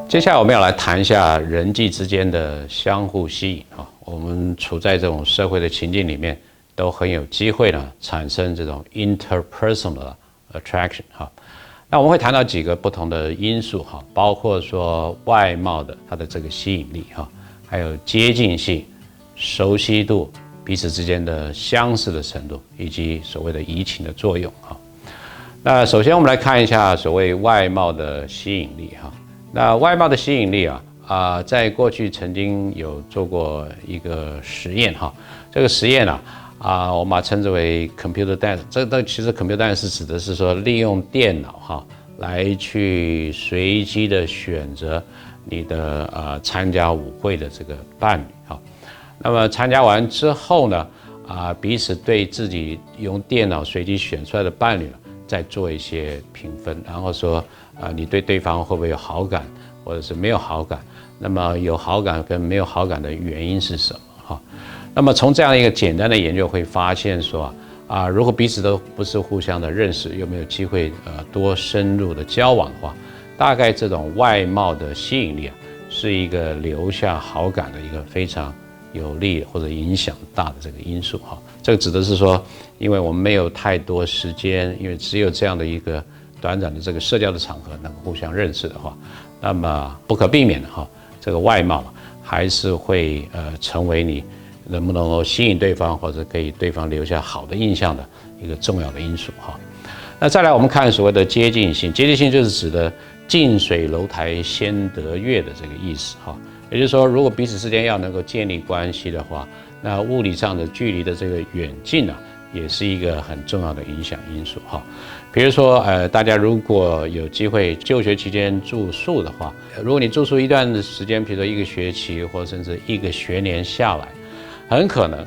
接下来我们要来谈一下人际之间的相互吸引啊。我们处在这种社会的情境里面，都很有机会呢产生这种 interpersonal attraction 哈。那我们会谈到几个不同的因素哈，包括说外貌的它的这个吸引力哈，还有接近性、熟悉度、彼此之间的相似的程度，以及所谓的移情的作用哈。那首先我们来看一下所谓外貌的吸引力哈。那外貌的吸引力在过去曾经有做过一个实验哈，这个实验我们把它称之为 computer dance。这其实 computer dance 指的是说利用电脑来去随机的选择你的参加舞会的这个伴侣哈。那么参加完之后呢彼此对自己用电脑随机选出来的伴侣呢，再做一些评分，然后说你对对方会不会有好感，或者是没有好感？那么有好感跟没有好感的原因是什么？哈，那么从这样一个简单的研究会发现说如果彼此都不是互相的认识，又没有机会多深入的交往的话，大概这种外貌的吸引力是一个留下好感的一个非常有利或者影响大的这个因素哈。这个指的是说，因为我们没有太多时间，因为只有这样的一个短暂的这个社交的场合能够互相认识的话，那么不可避免的这个外貌还是会成为你能不能够吸引对方或者给对方留下好的印象的一个重要的因素哈。那再来我们看所谓的接近性，接近性就是指的近水楼台先得月的这个意思哈。也就是说，如果彼此之间要能够建立关系的话，那物理上的距离的这个远近也是一个很重要的影响因素哈。比如说大家如果有机会就学期间住宿的话，如果你住宿一段的时间，比如说一个学期或甚至一个学年下来，很可能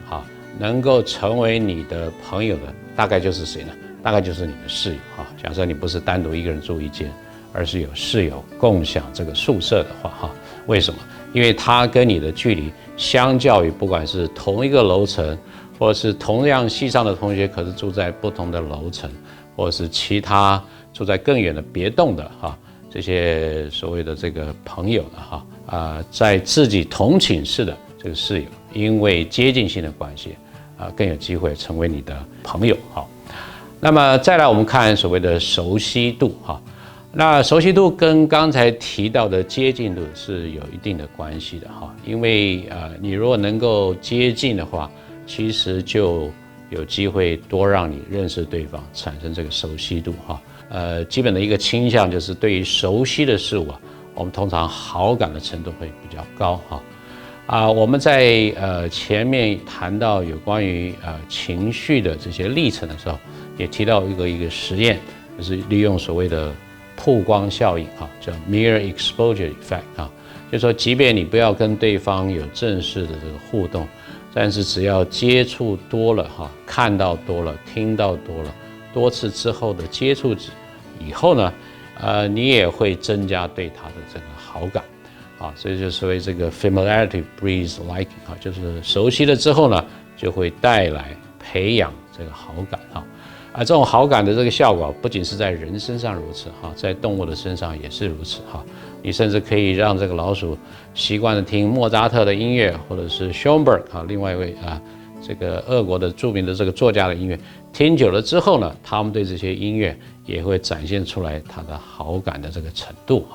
能够成为你的朋友的大概就是谁呢？大概就是你的室友哈。假设你不是单独一个人住一间，而是有室友共享这个宿舍的话为什么？因为他跟你的距离相较于不管是同一个楼层，或者是同样系上的同学，可是住在不同的楼层，或者是其他住在更远的别栋的这些所谓的这个朋友在自己同寝室的这个室友，因为接近性的关系更有机会成为你的朋友那么再来我们看所谓的熟悉度那熟悉度跟刚才提到的接近度是有一定的关系的因为你如果能够接近的话，其实就有机会多让你认识对方，产生这个熟悉度基本的一个倾向就是对于熟悉的事物我们通常好感的程度会比较高我们在前面谈到有关于情绪的这些历程的时候，也提到一个实验，就是利用所谓的曝光效应叫 mere exposure effect 就是说即便你不要跟对方有正式的这个互动，但是只要接触多了看到多了，听到多了，多次之后的接触以后呢你也会增加对他的这个好感所以就所谓这个 familiarity breeds liking 就是熟悉了之后呢，就会带来培养这个好感这种好感的这个效果不仅是在人身上如此在动物的身上也是如此你甚至可以让这个老鼠习惯的听莫扎特的音乐，或者是 Schoenberg 另外一位这个俄国的著名的这个作家的音乐，听久了之后呢，他们对这些音乐也会展现出来他的好感的这个程度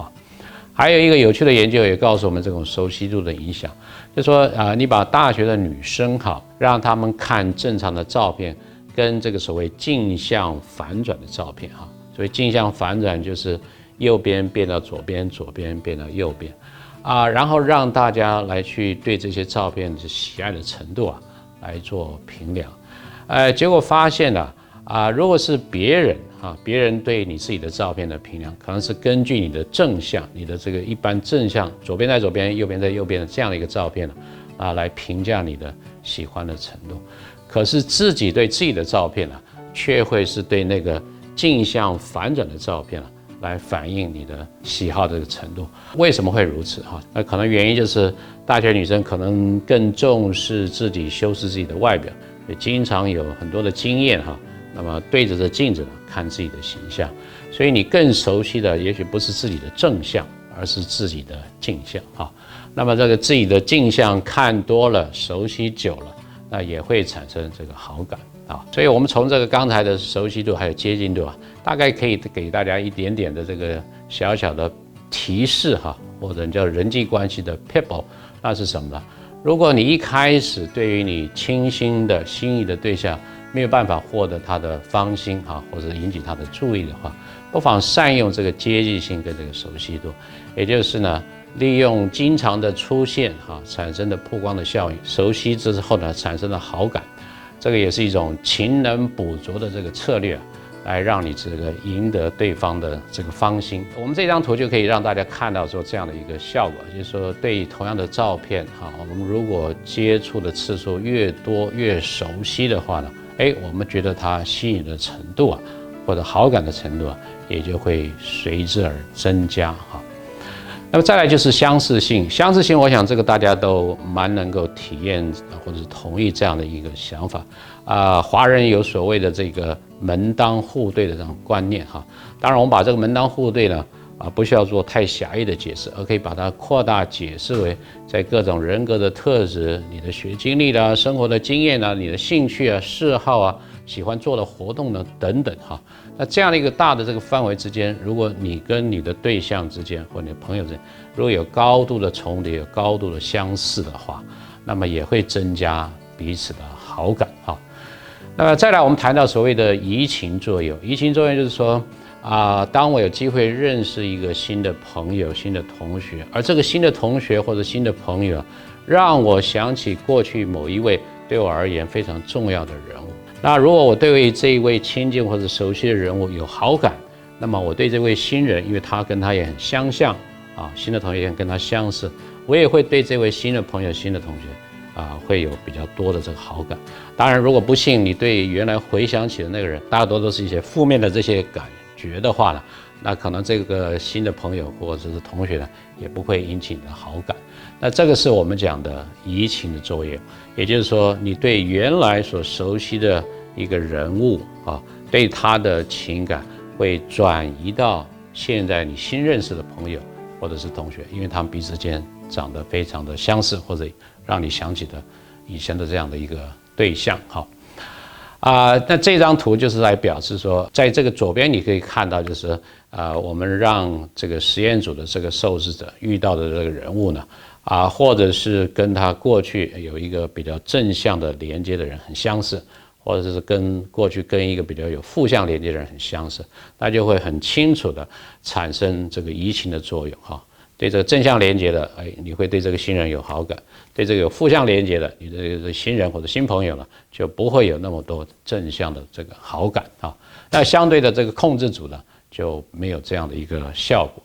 还有一个有趣的研究也告诉我们这种熟悉度的影响，就是说你把大学的女生让他们看正常的照片跟这个所谓镜像反转的照片所谓镜像反转就是右边变到左边，左边变到右边然后让大家来去对这些照片的喜爱的程度来做评量结果发现如果是别人对你自己的照片的评量，可能是根据你的正向，你的这个一般正向，左边在左边，右边在右边的这样的一个照片来评价你的喜欢的程度。可是自己对自己的照片却会是对那个镜像反转的照片来反映你的喜好的这个程度。为什么会如此那可能原因就是大学女生可能更重视自己修饰自己的外表，也经常有很多的经验那么对着镜子看自己的形象，所以你更熟悉的也许不是自己的正向，而是自己的镜像哈。那么这个自己的镜像看多了、熟悉久了，那也会产生这个好感啊。所以我们从这个刚才的熟悉度还有接近度啊，大概可以给大家一点点的这个小小的提示哈，或者叫人际关系的 people， 那是什么呢？如果你一开始对于你倾心的心仪的对象没有办法获得他的芳心哈，或者引起他的注意的话，不妨善用这个接近性跟这个熟悉度，也就是呢，利用经常的出现哈产生的曝光的效应，熟悉之后呢产生的好感，这个也是一种勤能补拙的这个策略，来让你这个赢得对方的这个芳心。我们这张图就可以让大家看到说这样的一个效果，就是说对同样的照片哈，我们如果接触的次数越多越熟悉的话呢，我们觉得它吸引的程度啊，或者好感的程度啊，也就会随之而增加哈。那么再来就是相似性，相似性，我想这个大家都蛮能够体验或者是同意这样的一个想法啊。华人有所谓的这个门当户对的这种观念哈。当然，我们把这个门当户对呢不需要做太狭义的解释，而可以把它扩大解释为在各种人格的特质、你的学经历啦、生活的经验啊、你的兴趣啊、嗜好啊、喜欢做的活动呢等等哈。那这样的一个大的这个范围之间，如果你跟你的对象之间或你的朋友之间，如果有高度的重叠、有高度的相似的话，那么也会增加彼此的好感哈。那么再来，我们谈到所谓的移情作用。移情作用就是说当我有机会认识一个新的朋友、新的同学，而这个新的同学或者新的朋友，让我想起过去某一位对我而言非常重要的人物。那如果我对这一位亲近或者熟悉的人物有好感，那么我对这位新人，因为他跟他也很相像新的同学也跟他相似，我也会对这位新的朋友、新的同学会有比较多的这个好感。当然，如果不幸你对原来回想起的那个人，大多都是一些负面的这些感觉的话呢，那可能这个新的朋友或者是同学呢，也不会引起你的好感。那这个是我们讲的移情的作用，也就是说，你对原来所熟悉的一个人物对他的情感会转移到现在你新认识的朋友或者是同学，因为他们彼此间长得非常的相似，或者让你想起的以前的这样的一个对象那这张图就是来表示说，在这个左边你可以看到，就是我们让这个实验组的这个受试者遇到的这个人物呢，或者是跟他过去有一个比较正向的连接的人很相似，或者是跟过去跟一个比较有负向连接的人很相似，那就会很清楚的产生这个移情的作用对这个正向连接的，你会对这个新人有好感；对这个有负向连接的，你的这个新人或者新朋友呢，就不会有那么多正向的这个好感那相对的这个控制组呢，就没有这样的一个效果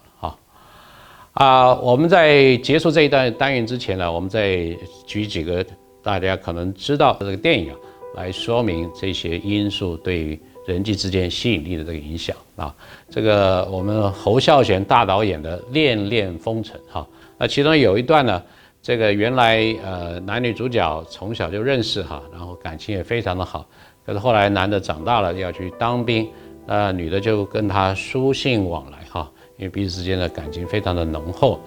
我们在结束这一段单元之前呢，我们再举几个大家可能知道的这个电影来说明这些因素对于人际之间吸引力的这个影响这个我们侯孝贤大导演的《恋恋风尘》那其中有一段呢，这个原来男女主角从小就认识然后感情也非常的好，可是后来男的长大了要去当兵，女的就跟他书信往来因为彼此之间的感情非常的浓厚，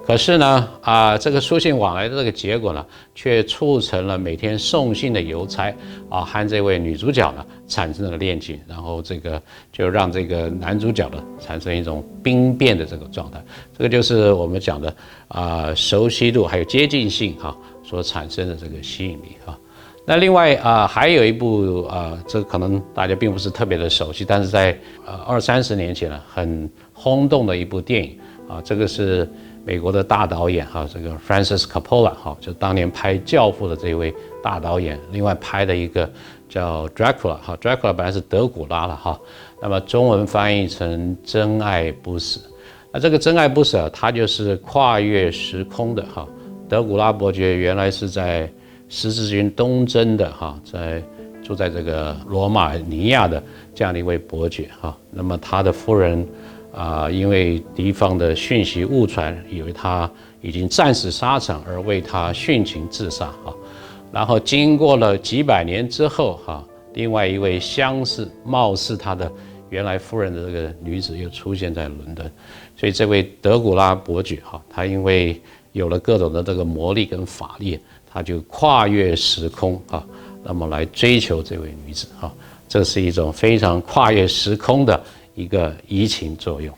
可是呢这个书信往来的这个结果呢，却促成了每天送信的邮差和这位女主角呢产生了恋情，然后这个就让这个男主角呢产生一种兵变的这个状态。这个就是我们讲的熟悉度还有接近性所产生的这个吸引力那另外还有一部这可能大家并不是特别的熟悉，但是在20-30年前呢很轰动的一部电影这个是美国的大导演这个 Francis Coppola 就当年拍《教父》的这位大导演，另外拍的一个叫 Dracula 本来是德古拉了那么中文翻译成真爱不死。那这个真爱不死它就是跨越时空的德古拉伯爵原来是在十字军东征的住在这个罗马尼亚的这样的一位伯爵那么他的夫人因为敌方的讯息误传，以为他已经战死沙场，而为他殉情自杀然后经过了几百年之后另外一位貌似他的原来夫人的这个女子又出现在伦敦，所以这位德古拉伯爵哈，他因为有了各种的这个魔力跟法力，他就跨越时空啊，那么来追求这位女子啊，这是一种非常跨越时空的一个移情作用。